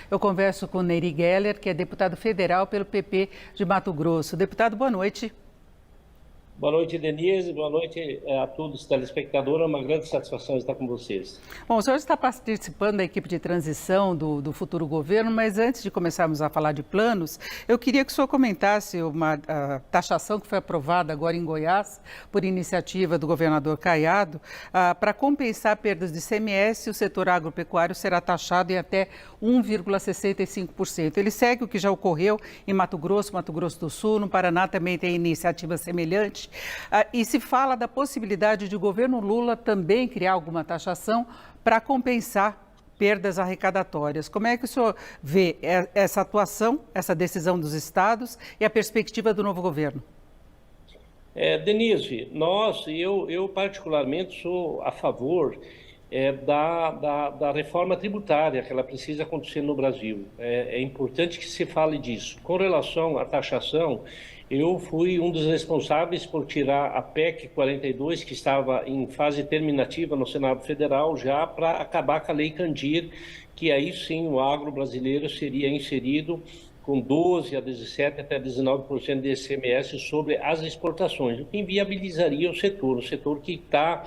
Eu converso com Nery Geller, que é deputado federal pelo PP de Mato Grosso. Deputado, boa noite. Boa noite, Denise. Boa noite a todos os telespectadores. É uma grande satisfação estar com vocês. Bom, o senhor está participando da equipe de transição do futuro governo, mas antes de começarmos a falar de planos, eu queria que o senhor comentasse uma taxação que foi aprovada agora em Goiás, por iniciativa do governador Caiado, para compensar perdas de ICMS, o setor agropecuário será taxado em até 1,65%. Ele segue o que já ocorreu em Mato Grosso do Sul, no Paraná também tem iniciativa semelhante. E se fala da possibilidade de o governo Lula também criar alguma taxação para compensar perdas arrecadatórias. Como é que o senhor vê essa atuação, essa decisão dos estados e a perspectiva do novo governo? Denise, eu particularmente sou a favor da reforma tributária que ela precisa acontecer no Brasil. É importante que se fale disso. Com relação à taxação, eu fui um dos responsáveis por tirar a PEC 42, que estava em fase terminativa no Senado Federal, já para acabar com a Lei Candir, que aí sim o agro brasileiro seria inserido com 12 a 17 até 19% de ICMS sobre as exportações, o que inviabilizaria o setor que está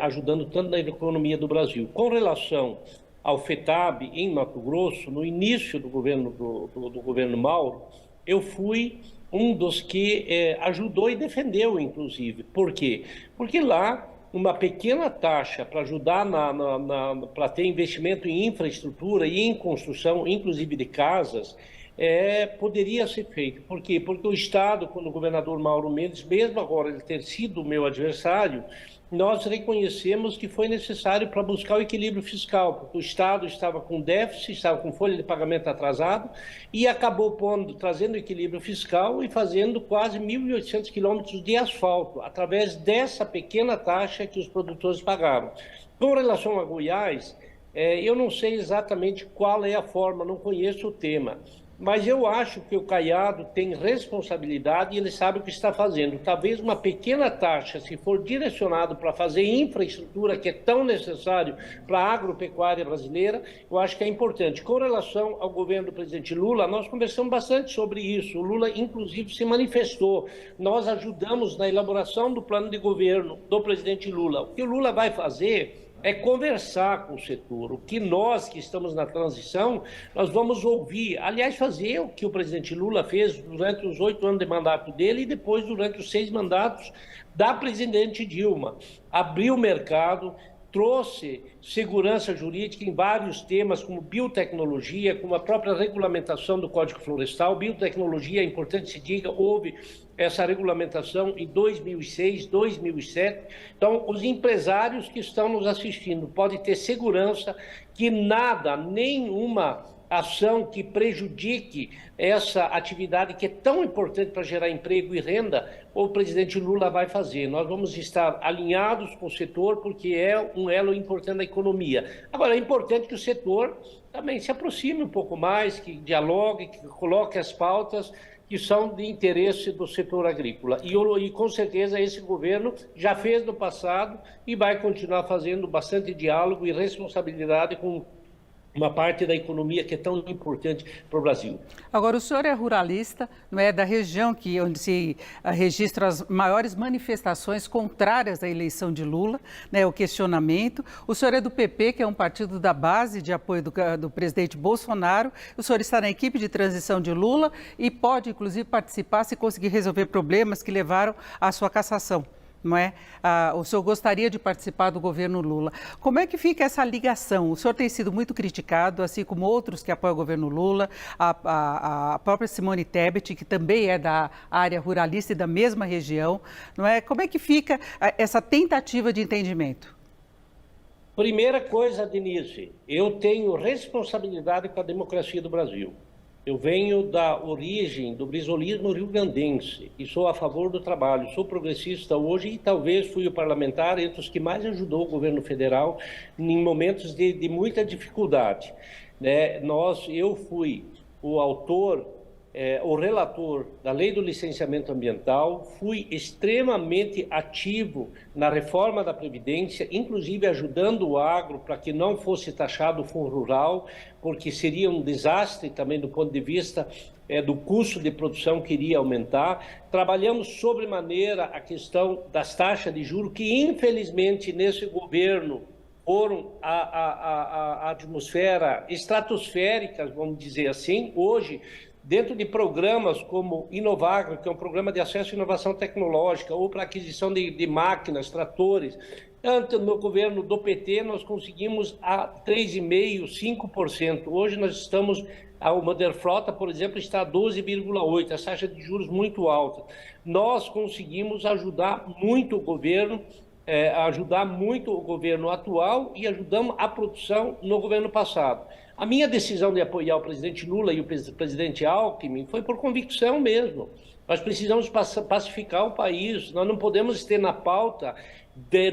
ajudando tanto na economia do Brasil. Com relação ao FETAB em Mato Grosso, no início do governo Mauro, eu fui um dos que ajudou e defendeu, inclusive. Por quê? Porque lá uma pequena taxa para ajudar para ter investimento em infraestrutura e em construção, inclusive de casas, poderia ser feito. Por quê? Porque o Estado, quando o governador Mauro Mendes, mesmo agora ele ter sido o meu adversário, nós reconhecemos que foi necessário para buscar o equilíbrio fiscal, porque o Estado estava com déficit, estava com folha de pagamento atrasado e acabou trazendo equilíbrio fiscal e fazendo quase 1.800 quilômetros de asfalto, através dessa pequena taxa que os produtores pagaram. Com relação a Goiás, eu não sei exatamente qual é a forma, não conheço o tema. Mas eu acho que o Caiado tem responsabilidade e ele sabe o que está fazendo. Talvez uma pequena taxa, se for direcionado para fazer infraestrutura, que é tão necessário para a agropecuária brasileira, eu acho que é importante. Com relação ao governo do presidente Lula, nós conversamos bastante sobre isso. O Lula, inclusive, se manifestou. Nós ajudamos na elaboração do plano de governo do presidente Lula. O que o Lula vai fazer é conversar com o setor. O que nós que estamos na transição, nós vamos ouvir. Aliás, fazer o que o presidente Lula fez durante os 8 anos de mandato dele e depois durante os 6 mandatos da presidente Dilma. Abriu o mercado, trouxe segurança jurídica em vários temas, como biotecnologia, como a própria regulamentação do Código Florestal. Biotecnologia, é importante se diga, houve essa regulamentação em 2006, 2007. Então, os empresários que estão nos assistindo podem ter segurança que nada, nenhuma ação que prejudique essa atividade que é tão importante para gerar emprego e renda, o presidente Lula vai fazer. Nós vamos estar alinhados com o setor porque é um elo importante da economia. Agora, é importante que o setor também se aproxime um pouco mais, que dialogue, que coloque as pautas que são de interesse do setor agrícola. E com certeza esse governo já fez no passado e vai continuar fazendo bastante diálogo e responsabilidade com uma parte da economia que é tão importante para o Brasil. Agora, o senhor é ruralista, não é da região onde se registram as maiores manifestações contrárias à eleição de Lula, né, o questionamento. O senhor é do PP, que é um partido da base de apoio do presidente Bolsonaro. O senhor está na equipe de transição de Lula e pode, inclusive, participar se conseguir resolver problemas que levaram à sua cassação. Não é? O senhor gostaria de participar do governo Lula. Como é que fica essa ligação? O senhor tem sido muito criticado, assim como outros que apoiam o governo Lula, a própria Simone Tebet, que também é da área ruralista e da mesma região. Não é? Como é que fica essa tentativa de entendimento? Primeira coisa, Denise, eu tenho responsabilidade com a democracia do Brasil. Eu venho da origem do brizolismo rio-grandense e sou a favor do trabalho. Sou progressista hoje e talvez fui o parlamentar entre os que mais ajudou o governo federal em momentos de muita dificuldade. Eu fui o autor o relator da Lei do Licenciamento Ambiental, fui extremamente ativo na reforma da Previdência, inclusive ajudando o agro para que não fosse taxado o fundo rural, porque seria um desastre também do ponto de vista do custo de produção que iria aumentar. Trabalhamos sobremaneira a questão das taxas de juros, que infelizmente nesse governo foram a atmosfera estratosféricas, vamos dizer assim. Hoje, dentro de programas como Inovagro, que é um programa de acesso à inovação tecnológica, ou para aquisição de máquinas, tratores, antes no governo do PT nós conseguimos a 3,5%, 5%. Hoje nós estamos, o Moder Frota, por exemplo, está a 12,8%, a taxa de juros muito alta. Nós conseguimos ajudar muito o governo, atual, e ajudamos a produção no governo passado. A minha decisão de apoiar o presidente Lula e o presidente Alckmin foi por convicção mesmo. Nós precisamos pacificar o país, nós não podemos ter na pauta,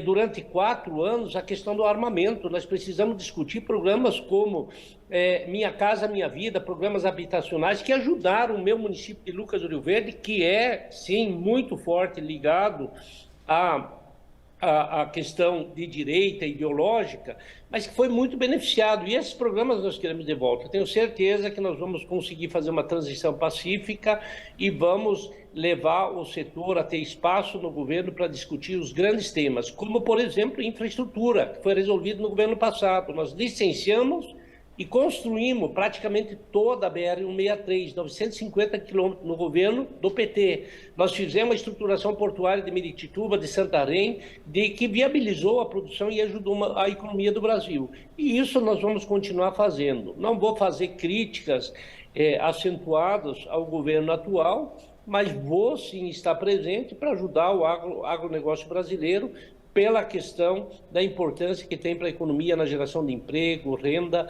durante 4 anos, a questão do armamento. Nós precisamos discutir programas como Minha Casa Minha Vida, programas habitacionais que ajudaram o meu município de Lucas do Rio Verde, que é, sim, muito forte ligado a questão de direita ideológica, mas que foi muito beneficiado. E esses programas nós queremos de volta. Eu tenho certeza que nós vamos conseguir fazer uma transição pacífica e vamos levar o setor a ter espaço no governo para discutir os grandes temas, como, por exemplo, infraestrutura, que foi resolvido no governo passado. Nós licenciamos e construímos praticamente toda a BR-163, 950 quilômetros no governo do PT. Nós fizemos a estruturação portuária de Miritituba, de Santarém, que viabilizou a produção e ajudou a economia do Brasil. E isso nós vamos continuar fazendo. Não vou fazer críticas acentuadas ao governo atual, mas vou sim estar presente para ajudar o agronegócio brasileiro, pela questão da importância que tem para a economia na geração de emprego, renda,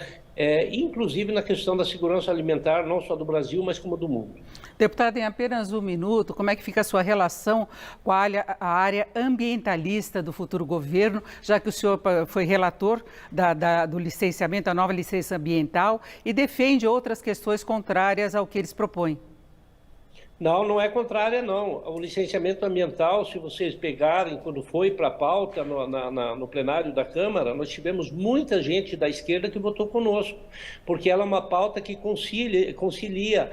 inclusive na questão da segurança alimentar, não só do Brasil, mas como do mundo. Deputado, em apenas 1 minuto, como é que fica a sua relação com a área ambientalista do futuro governo, já que o senhor foi relator do licenciamento, da nova licença ambiental, e defende outras questões contrárias ao que eles propõem? Não, não é contrária, não. O licenciamento ambiental, se vocês pegarem, quando foi para a pauta no plenário da Câmara, nós tivemos muita gente da esquerda que votou conosco, porque ela é uma pauta que concilia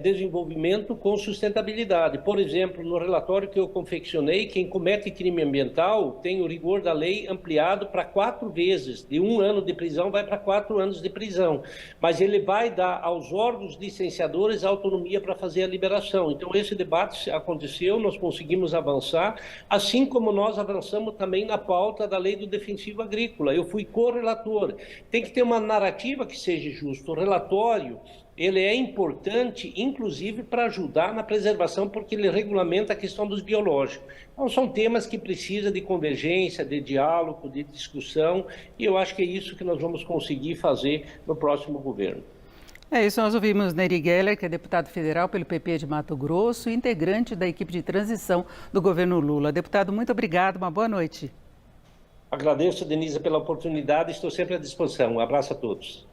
desenvolvimento com sustentabilidade. Por exemplo, no relatório que eu confeccionei, quem comete crime ambiental tem o rigor da lei ampliado para 4 vezes. De 1 ano de prisão vai para 4 anos de prisão. Mas ele vai dar aos órgãos licenciadores a autonomia para fazer a liberação. Então, esse debate aconteceu, nós conseguimos avançar, assim como nós avançamos também na pauta da lei do defensivo agrícola. Eu fui correlator. Tem que ter uma narrativa que seja justa. O relatório, ele é importante, inclusive, para ajudar na preservação, porque ele regulamenta a questão dos biológicos. Então, são temas que precisam de convergência, de diálogo, de discussão, e eu acho que é isso que nós vamos conseguir fazer no próximo governo. É isso, nós ouvimos Nery Geller, que é deputado federal pelo PP de Mato Grosso, integrante da equipe de transição do governo Lula. Deputado, muito obrigado, uma boa noite. Agradeço, Denise, pela oportunidade, estou sempre à disposição. Um abraço a todos.